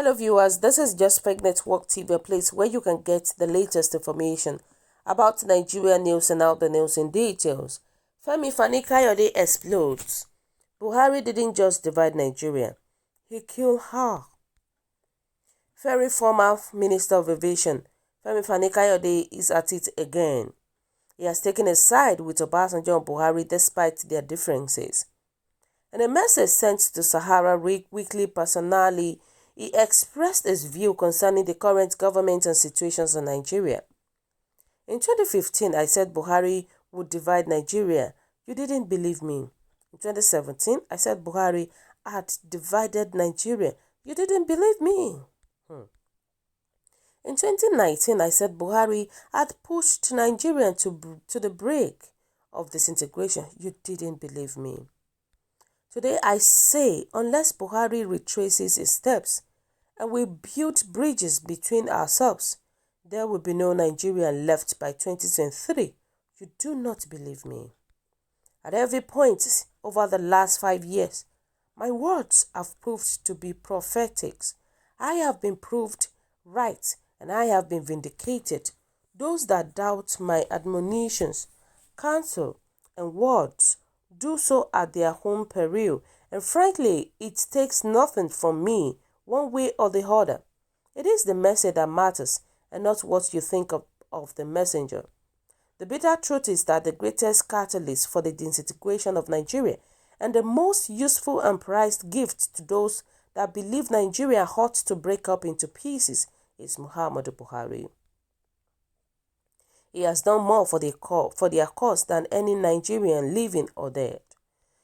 Hello viewers, this is Just Fake Network TV, a place where you can get the latest information about Nigerian news and out the news in details. Fani Kayode explodes. Buhari didn't just divide Nigeria, he killed her. Very former Minister of Aviation, Fani Kayode is at it again. He has taken a side with Obasanjo and Buhari despite their differences. In a message sent to Sahara Weekly personally, he expressed his view concerning the current government and situations in Nigeria. In 2015, I said Buhari would divide Nigeria. You didn't believe me. In 2017, I said Buhari had divided Nigeria. You didn't believe me. In 2019, I said Buhari had pushed Nigeria to the brink of disintegration. You didn't believe me. Today, I say, unless Buhari retraces his steps and we build bridges between ourselves, there will be no Nigeria left by 2023. You do not believe me. At every point over the last 5 years, my words have proved to be prophetic. I have been proved right and I have been vindicated. Those that doubt my admonitions, counsel, and words do so at their own peril, and frankly, it takes nothing from me one way or the other. It is the message that matters and not what you think of the messenger. The bitter truth is that the greatest catalyst for the disintegration of Nigeria and the most useful and prized gift to those that believe Nigeria ought to break up into pieces is Muhammadu Buhari. He has done more for their cause than any Nigerian living or dead.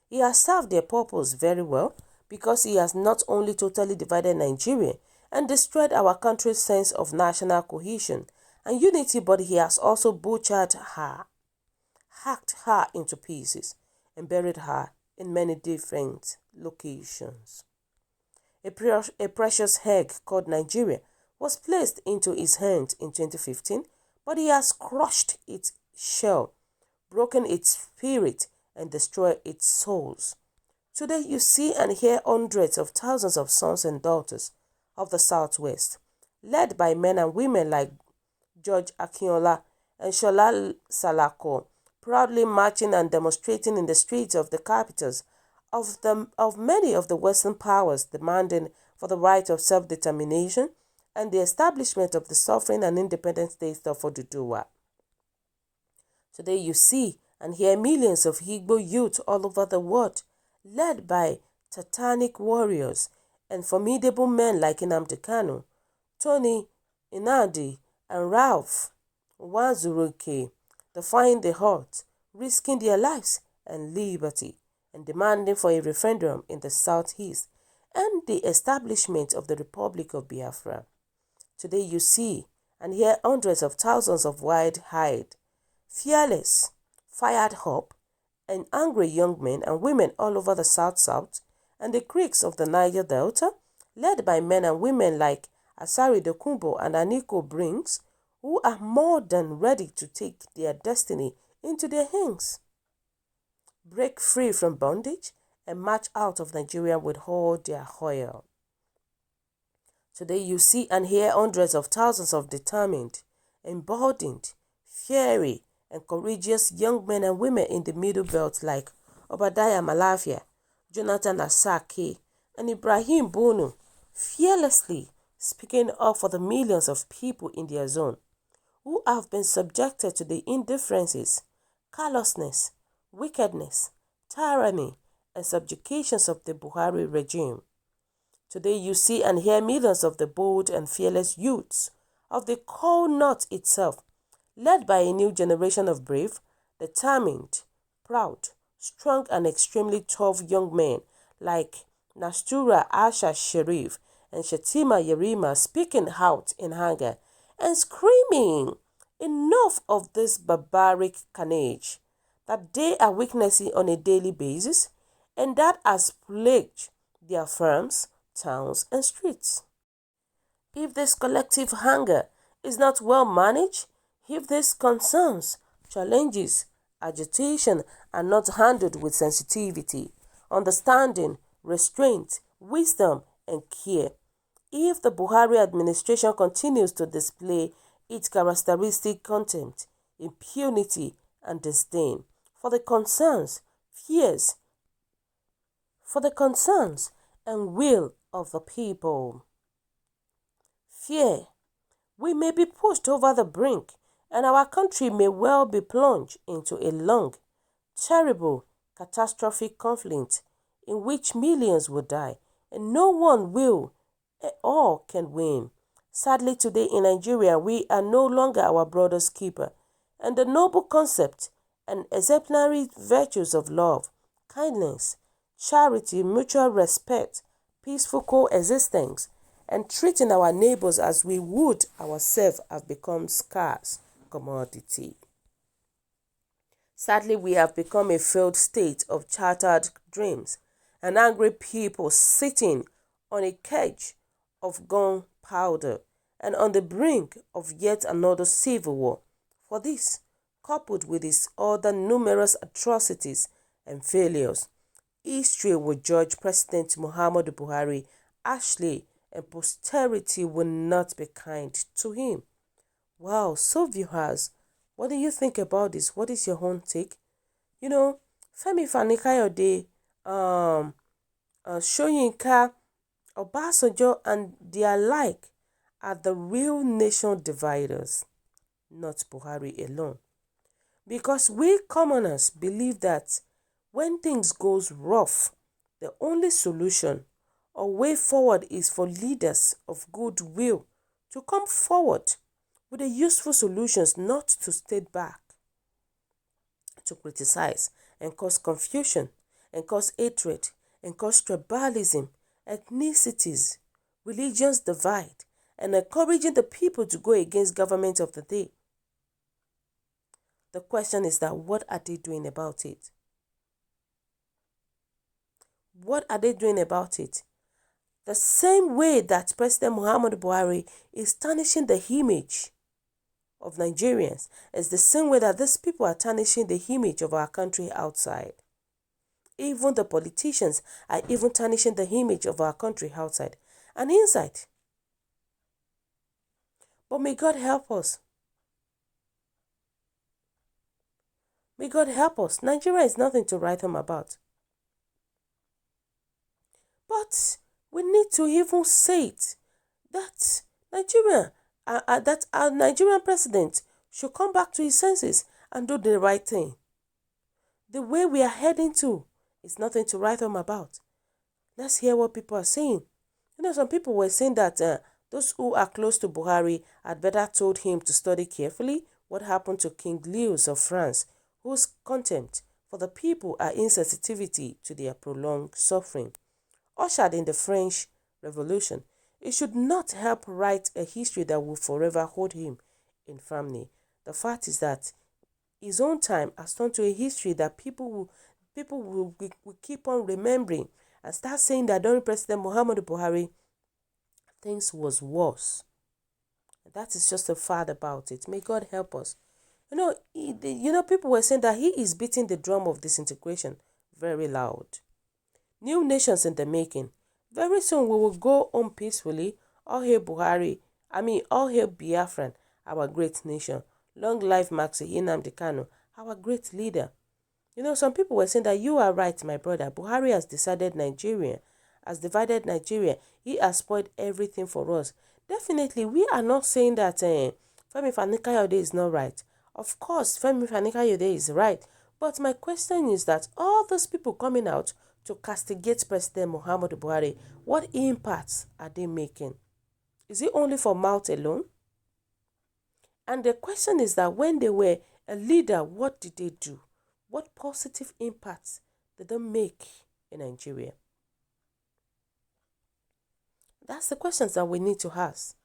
He has served their purpose very well because he has not only totally divided Nigeria and destroyed our country's sense of national cohesion and unity, but he has also butchered her, hacked her into pieces, and buried her in many different locations. A precious egg called Nigeria was placed into his hands in 2015, but he has crushed its shell, broken its spirit, and destroyed its souls. Today you see and hear hundreds of thousands of sons and daughters of the Southwest, led by men and women like George Akinola and Shola Salako, proudly marching and demonstrating in the streets of the capitals of many of the Western powers, demanding for the right of self-determination and the establishment of the sovereign and independent state of Oduduwa. Today you see and hear millions of Igbo youth all over the world, led by titanic warriors and formidable men like Nnamdi Kanu, Tony Inadi, and Ralph Nwazuruike, defying the odds, risking their lives and liberty, and demanding for a referendum in the southeast and the establishment of the Republic of Biafra. Today you see and hear hundreds of thousands of wide-eyed, fearless, fired up, and angry young men and women all over the South and the creeks of the Niger Delta, led by men and women like Asari Dokumbo and Aniko Brings, who are more than ready to take their destiny into their hands, break free from bondage, and march out of Nigeria with all their oil. Today you see and hear hundreds of thousands of determined, embodied, fiery, and courageous young men and women in the Middle Belt like Obadiah Malafia, Jonathan Asake, and Ibrahim Bono, fearlessly speaking up for the millions of people in their zone who have been subjected to the indifferences, callousness, wickedness, tyranny, and subjugations of the Buhari regime. Today you see and hear millions of the bold and fearless youths of the Core North itself, led by a new generation of brave, determined, proud, strong, and extremely tough young men like Nastura Asha Sharif and Shatima Yerima, speaking out in anger and screaming, "Enough of this barbaric carnage that they are witnessing on a daily basis and that has plagued their farms, towns, and streets." If this collective hunger is not well managed, if these concerns, challenges, agitation are not handled with sensitivity, understanding, restraint, wisdom, and care, if the Buhari administration continues to display its characteristic contempt, impunity, and disdain for the concerns, fears, for the concerns and will of the people. Fear. We may be pushed over the brink, and our country may well be plunged into a long, terrible, catastrophic conflict in which millions will die, and no one will or can win. Sadly, today in Nigeria, we are no longer our brother's keeper, and the noble concept and exemplary virtues of love, kindness, charity, mutual respect, peaceful coexistence, and treating our neighbors as we would ourselves have become scarce commodity. Sadly, we have become a failed state of chartered dreams, and angry people sitting on a cage of gunpowder and on the brink of yet another civil war. For this, coupled with its other numerous atrocities and failures, history will judge President Muhammadu Buhari harshly, and posterity will not be kind to him. Wow, so viewers, what do you think about this? What is your own take? You know, Fani Kayode, SH0ÇK, Obasanjo, and their like are the real nation dividers, not Buhari alone. Because we commoners believe that when things goes rough, the only solution or way forward is for leaders of goodwill to come forward with the useful solutions, not to stay back, to criticize and cause confusion and cause hatred and cause tribalism, ethnicities, religions divide, and encouraging the people to go against government of the day. The question is that what are they doing about it? What are they doing about it? The same way that President Muhammadu Buhari is tarnishing the image of Nigerians is the same way that these people are tarnishing the image of our country outside. Even the politicians are even tarnishing the image of our country outside and inside. But may God help us. May God help us. Nigeria is nothing to write home about. But we need to even say it, that our Nigerian president should come back to his senses and do the right thing. The way we are heading to is nothing to write home about. Let's hear what people are saying. You know, some people were saying that those who are close to Buhari had better told him to study carefully what happened to King Louis of France, whose contempt for the people are insensitivity to their prolonged suffering. Ushered in the French Revolution, it should not help write a history that will forever hold him in infamy. The fact is that his own time has turned to a history that people will keep on remembering and start saying that during President Muhammadu Buhari, things was worse. That is just a fact about it. May God help us. People were saying that he is beating the drum of disintegration very loud. New nations in the making. Very soon we will go home peacefully. All hail Buhari. All hail Biafran, our great nation. Long life Maxi Nnamdi Kanu, our great leader. You know, some people were saying that you are right, my brother. Buhari has divided Nigeria. He has spoiled everything for us. Definitely, we are not saying that Fani Kayode is not right. Of course, Fani Kayode is right. But my question is that all those people coming out to castigate President Muhammadu Buhari, what impacts are they making? Is it only for mouth alone? And the question is that when they were a leader, what did they do? What positive impacts did they make in Nigeria? That's the questions that we need to ask.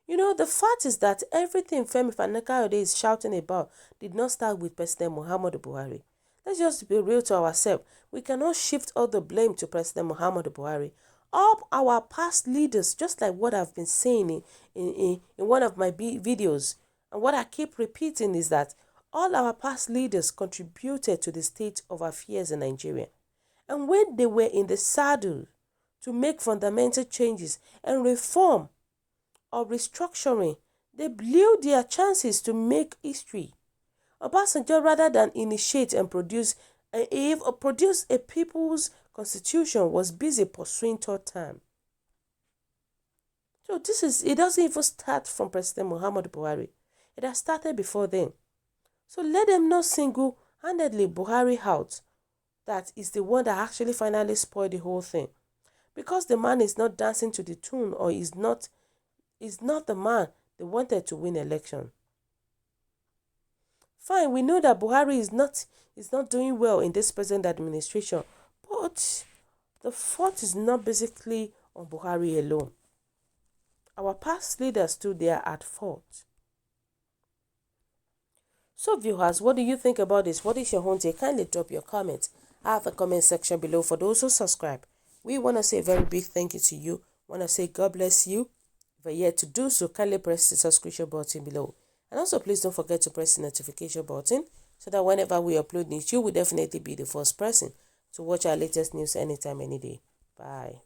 You know, the fact is that everything Femi Kayode is shouting about did not start with President Muhammadu Buhari. Let's just be real to ourselves. We cannot shift all the blame to President Muhammadu Buhari. All our past leaders, just like what I've been saying in one of my videos, and what I keep repeating is that all our past leaders contributed to the state of affairs in Nigeria. And when they were in the saddle to make fundamental changes and reform or restructuring, they blew their chances to make history. Obasanjo, rather than initiate and produce a people's constitution, was busy pursuing third term. So it doesn't even start from President Muhammadu Buhari. It has started before then. So let them not single-handedly Buhari out. That is the one that actually finally spoiled the whole thing. Because the man is not dancing to the tune, or is not the man they wanted to win election. Fine, we know that Buhari is not doing well in this present administration, but the fault is not basically on Buhari alone. Our past leaders too, they are at fault. So viewers, what do you think about this? What is your own take? Kindly drop your comments. I have a comment section below. For those who subscribe, we want to say a very big thank you to you. Want to say God bless you. If you're yet to do so, kindly press the subscription button below. And also, please don't forget to press the notification button so that whenever we upload news, you will definitely be the first person to watch our latest news anytime, any day. Bye.